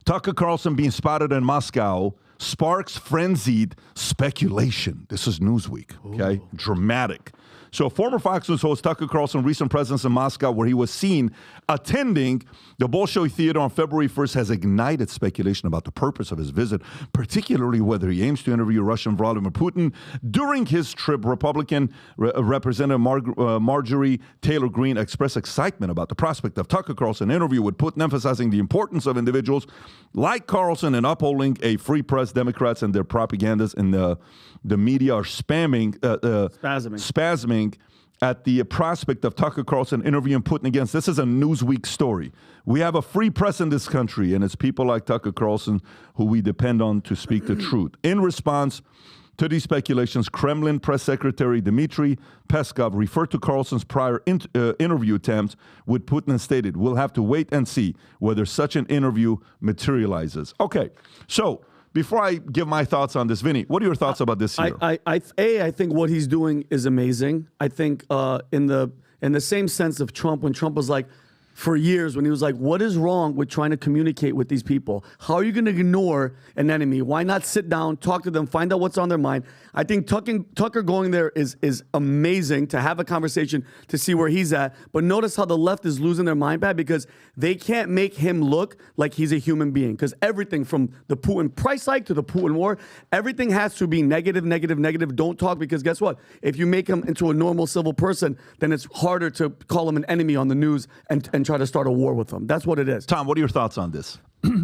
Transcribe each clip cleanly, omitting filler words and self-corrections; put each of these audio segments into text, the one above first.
Tucker Carlson being spotted in Moscow sparks frenzied speculation. This is Newsweek, okay? Ooh. Dramatic. So former Fox News host Tucker Carlson, recent presence in Moscow where he was seen attending the Bolshoi Theater on February 1st has ignited speculation about the purpose of his visit, particularly whether he aims to interview Russian Vladimir Putin. During his trip, Republican Representative Marjorie Taylor Greene expressed excitement about the prospect of Tucker Carlson interview with Putin, emphasizing the importance of individuals like Carlson in upholding a free press. Democrats and their propagandists in the media are spasming at the prospect of Tucker Carlson interviewing Putin against. This is a Newsweek story. We have a free press in this country, and it's people like Tucker Carlson who we depend on to speak the truth. In response to these speculations, Kremlin press secretary Dmitry Peskov referred to Carlson's prior interview attempts with Putin and stated, "We'll have to wait and see whether such an interview materializes." Okay, so before I give my thoughts on this, Vinny, what are your thoughts about this here? I think what he's doing is amazing. I think in the same sense of Trump, when Trump was like, for years, when he was like, what is wrong with trying to communicate with these people? How are you going to ignore an enemy? Why not sit down, talk to them, find out what's on their mind? I think Tucker going there is amazing to have a conversation to see where he's at. But notice how the left is losing their mind, Pat, because they can't make him look like he's a human being. Because everything from the Putin price hike to the Putin war, everything has to be negative, negative, negative. Don't talk, because guess what? If you make him into a normal civil person, then it's harder to call him an enemy on the news and try to start a war with them. That's what it is. Tom, what are your thoughts on this?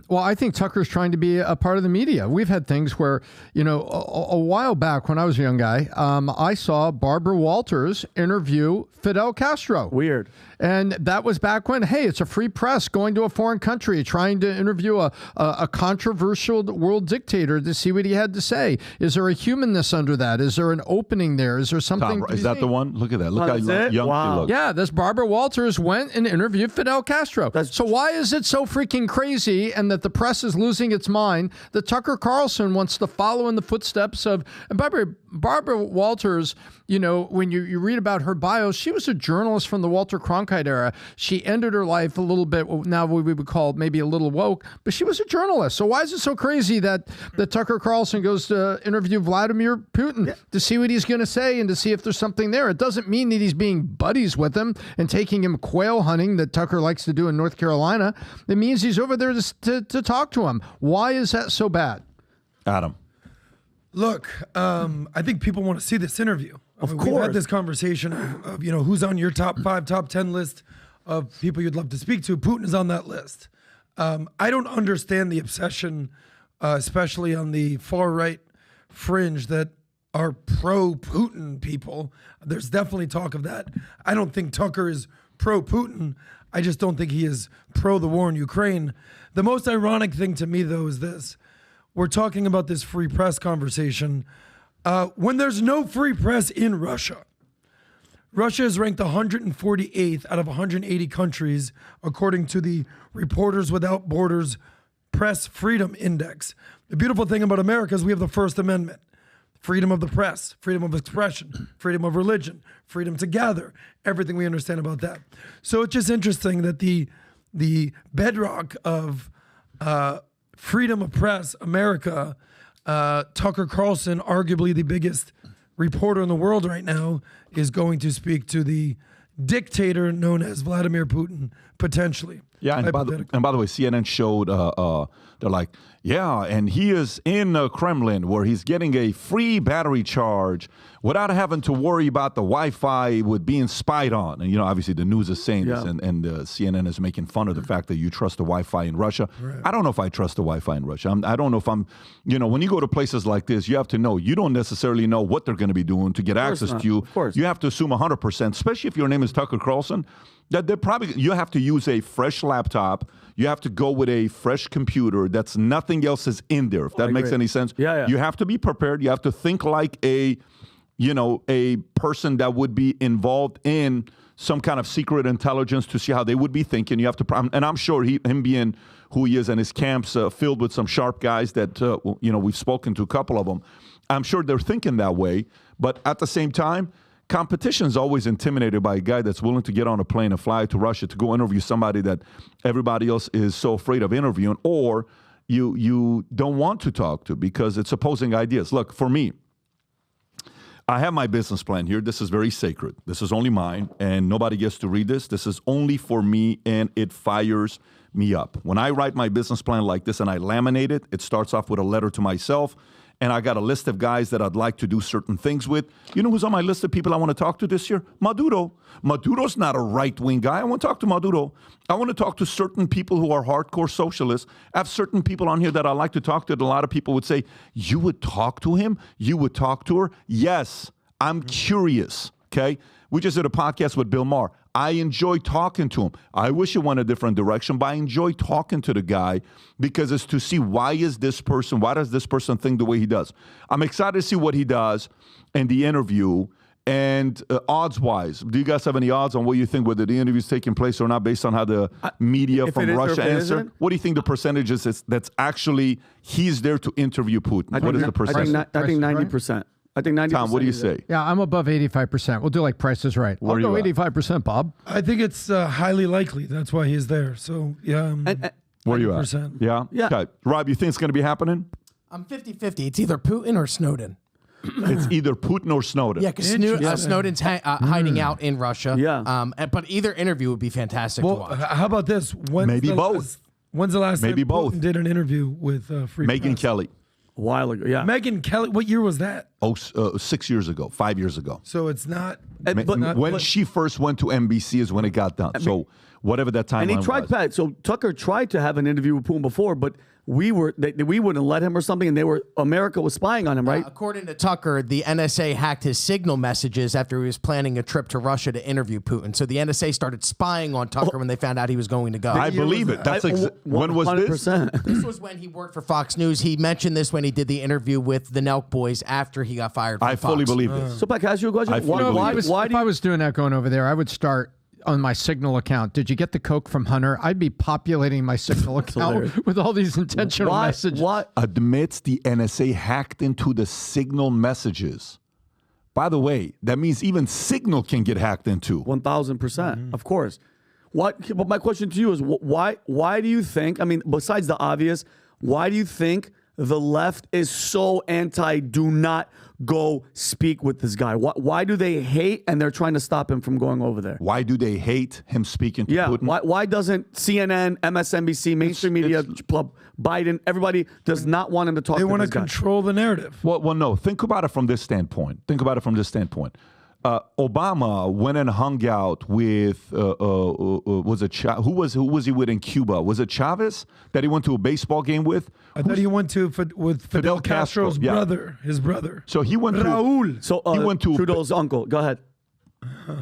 Well, I think Tucker's trying to be a part of the media. We've had things where, a while back when I was a young guy, I saw Barbara Walters interview Fidel Castro. Weird. And that was back when, hey, it's a free press going to a foreign country, trying to interview a controversial world dictator to see what he had to say. Is there a humanness under that? Is there an opening there? Is there something? Tom, is that the one? Look at that. Look how young he looks. Yeah, this Barbara Walters went and interviewed Fidel Castro. So why is it so freaking crazy and that the press is losing its mind that Tucker Carlson wants to follow in the footsteps of, and Barbara Walters, when you read about her bio, she was a journalist from the Walter Cronkite era. She ended her life a little bit, now what we would call maybe a little woke, but she was a journalist. So why is it so crazy that Tucker Carlson goes to interview Vladimir Putin to see what he's going to say and to see if there's something there? It doesn't mean that he's being buddies with him and taking him quail hunting that Tucker likes to do in North Carolina. It means he's over there to talk to him. Why is that so bad? Adam. Look, I think people want to see this interview. Of course. We've had this conversation of who's on your top 5, top 10 list of people you'd love to speak to. Putin is on that list. I don't understand the obsession, especially on the far right fringe, that are pro-Putin people. There's definitely talk of that. I don't think Tucker is pro-Putin. I just don't think he is pro the war in Ukraine. The most ironic thing to me, though, is this. We're talking about this free press conversation when there's no free press in Russia. Russia is ranked 148th out of 180 countries, according to the Reporters Without Borders Press Freedom Index. The beautiful thing about America is we have the First Amendment. Freedom of the press, freedom of expression, freedom of religion, freedom to gather, everything we understand about that. So it's just interesting that the bedrock of freedom of press, America, Tucker Carlson, arguably the biggest reporter in the world right now, is going to speak to the dictator known as Vladimir Putin, potentially. Yeah, and by the way, CNN showed, they're like, yeah, and he is in Kremlin where he's getting a free battery charge without having to worry about the Wi-Fi with being spied on. And, obviously the news is saying this, and CNN is making fun of the fact that you trust the Wi-Fi in Russia. Right. I don't know if I trust the Wi-Fi in Russia. I don't know if I'm, when you go to places like this, you have to know, you don't necessarily know what they're going to be doing to get access to you. Of course. You have to assume 100%, especially if your name is Tucker Carlson, that you have to use a fresh laptop. You have to go with a fresh computer that's nothing else is in there, if that makes any sense. Yeah. You have to be prepared. You have to think like a person that would be involved in some kind of secret intelligence to see how they would be thinking. You have to, and I'm sure him being who he is and his camps filled with some sharp guys that, we've spoken to a couple of them. I'm sure they're thinking that way. But at the same time, competition is always intimidated by a guy that's willing to get on a plane and fly to Russia to go interview somebody that everybody else is so afraid of interviewing, or you don't want to talk to because it's opposing ideas. Look, for me, I have my business plan here. This is very sacred. This is only mine, and nobody gets to read this. This is only for me, and it fires me up. When I write my business plan like this and I laminate it, it starts off with a letter to myself, and I got a list of guys that I'd like to do certain things with. You know who's on my list of people I want to talk to this year? Maduro. Maduro's not a right-wing guy. I want to talk to Maduro. I want to talk to certain people who are hardcore socialists. I have certain people on here that I like to talk to. And a lot of people would say, you would talk to him? You would talk to her? Yes, I'm curious, okay? We just did a podcast with Bill Maher. I enjoy talking to him. I wish it went a different direction, but I enjoy talking to the guy because it's to see why does this person think the way he does. I'm excited to see what he does in the interview. And odds-wise, do you guys have any odds on what you think, whether the interview is taking place or not, based on how the media from Russia answer? What do you think the percentage is that's actually he's there to interview Putin? What is the percentage? I think 90%. I think 90%. Tom, what do you say? Yeah, I'm above 85%. We'll do like Price is Right. I'll go 85%, Bob. I think it's highly likely. That's why he's there. So, yeah. Where are you at? Yeah? Yeah. Okay. Rob, you think it's going to be happening? I'm 50-50. It's either Putin or Snowden. It's either Putin or Snowden. Yeah, because Snowden's hiding out in Russia. Yeah. But either interview would be fantastic to watch. How about this? Maybe both. When's the last Maybe time both. Putin did an interview with Free Megyn Press? Kelly. A while ago, yeah. Megyn Kelly, what year was that? 6 years ago, 5 years ago. So it's not. When she first went to NBC is when it got done. So whatever that timeline And he tried, was. Pat. So Tucker tried to have an interview with Putin before, but we wouldn't let him or something, and America was spying on him, right? According to Tucker, the NSA hacked his signal messages after he was planning a trip to Russia to interview Putin. So the NSA started spying on Tucker when they found out he was going to go. I believe it. That's when was this? 100%. This was when he worked for Fox News. He mentioned this when he did the interview with the Nelk boys after he got fired from I Fox. fully believe this. So, Pat, can I ask you a question? fully believe it. Why If I was doing that going over there, I would start on my Signal account. Did you get the Coke from Hunter? I'd be populating my Signal account with all these intentional messages. Admits the NSA hacked into the Signal messages. By the way, that means even Signal can get hacked into. 1,000%, of course. But my question to you is, why do you think, I mean, besides the obvious, why do you think the left is so do not go speak with this guy? Why do they hate and they're trying to stop him from going over there? Why do they hate him speaking to Putin? Why doesn't CNN, MSNBC, mainstream media, Biden, everybody does not want him to talk to this guy? They want to control the narrative. Well, no. Think about it from this standpoint. Obama went and hung out with who was he with in Cuba? Was it Chavez that he went to a baseball game with? I thought he went to with Fidel Castro's brother, his brother. So he went Raul. he went to Trudeau's uncle. Go ahead.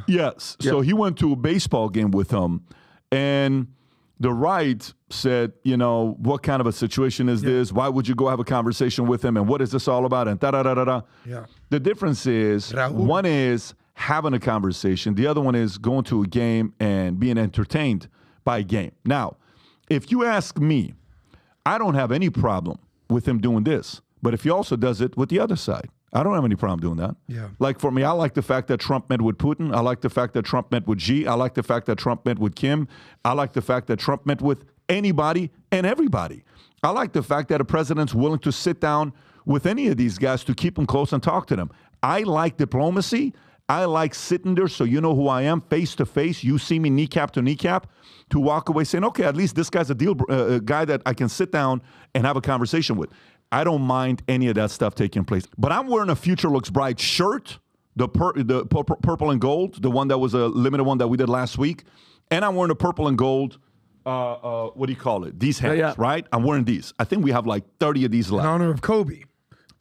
Yes. So he went to a baseball game with him, and the right said, what kind of a situation is this? Why would you go have a conversation with him? And what is this all about? And da-da-da-da-da. Yeah. The difference is one is having a conversation. The other one is going to a game and being entertained by a game. Now, if you ask me, I don't have any problem with him doing this. But if he also does it with the other side, I don't have any problem doing that. Yeah. Like for me, I like the fact that Trump met with Putin. I like the fact that Trump met with Xi. I like the fact that Trump met with Kim. I like the fact that Trump met with anybody and everybody. I like the fact that a president's willing to sit down with any of these guys to keep them close and talk to them. I like diplomacy. I like sitting there so you know who I am, face to face. You see me kneecap to kneecap, to walk away saying, okay, at least this guy's a guy that I can sit down and have a conversation with. I don't mind any of that stuff taking place. But I'm wearing a Future Looks Bright shirt, the purple and gold, the one that was a limited one that we did last week. And I'm wearing a purple and gold, what do you call it? These hats, right? I'm wearing these. I think we have like 30 of these left. In honor of Kobe.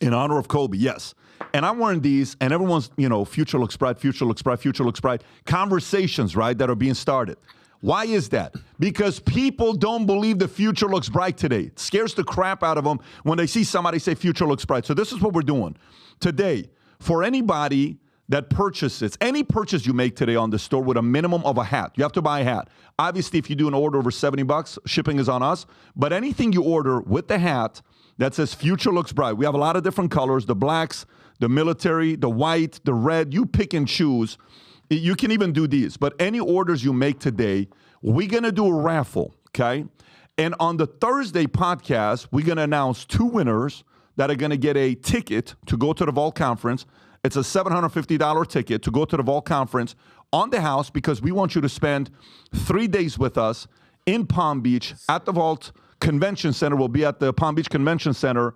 In honor of Kobe, yes. And I'm wearing these, and everyone's, Future Looks Bright, Future Looks Bright, Future Looks Bright. Conversations, right, that are being started. Why is that? Because people don't believe the future looks bright today. It scares the crap out of them when they see somebody say future looks bright. So this is what we're doing. Today, for anybody that purchases, any purchase you make today on the store with a minimum of a hat, you have to buy a hat. Obviously, if you do an order over $70, shipping is on us. But anything you order with the hat that says future looks bright, we have a lot of different colors, the blacks, the military, the white, the red, you pick and choose. You can even do these, but any orders you make today, we're going to do a raffle, okay? And on the Thursday podcast, we're going to announce 2 winners that are going to get a ticket to go to the Vault Conference. It's a $750 ticket to go to the Vault Conference on the house, because we want you to spend 3 days with us in Palm Beach at the Vault Convention Center. We'll be at the Palm Beach Convention Center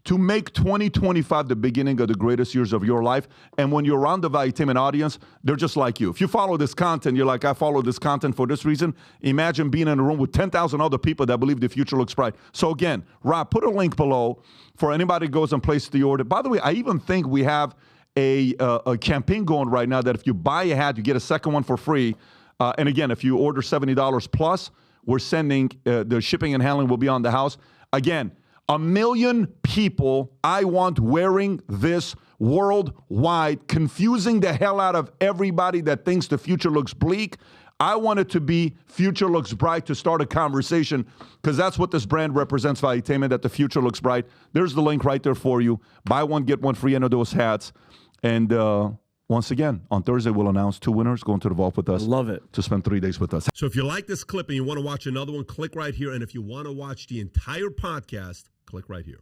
to make 2025 the beginning of the greatest years of your life. And when you're around the Valuetainment audience, they're just like you. If you follow this content, you're like, I follow this content for this reason. Imagine being in a room with 10,000 other people that believe the future looks bright. So again, Rob, put a link below for anybody who goes and places the order. By the way, I even think we have a campaign going right now that if you buy a hat, you get a second one for free. And again, if you order $70 plus, we're sending the shipping and handling will be on the house. Again, 1 million people I want wearing this worldwide, confusing the hell out of everybody that thinks the future looks bleak. I want it to be future looks bright, to start a conversation, because that's what this brand represents, Valuetainment, that the future looks bright. There's the link right there for you. Buy one, get one free of those hats. And once again, on Thursday, we'll announce 2 winners going to the Vault with us. Love it. To spend 3 days with us. So if you like this clip and you want to watch another one, click right here. And if you want to watch the entire podcast, click right here.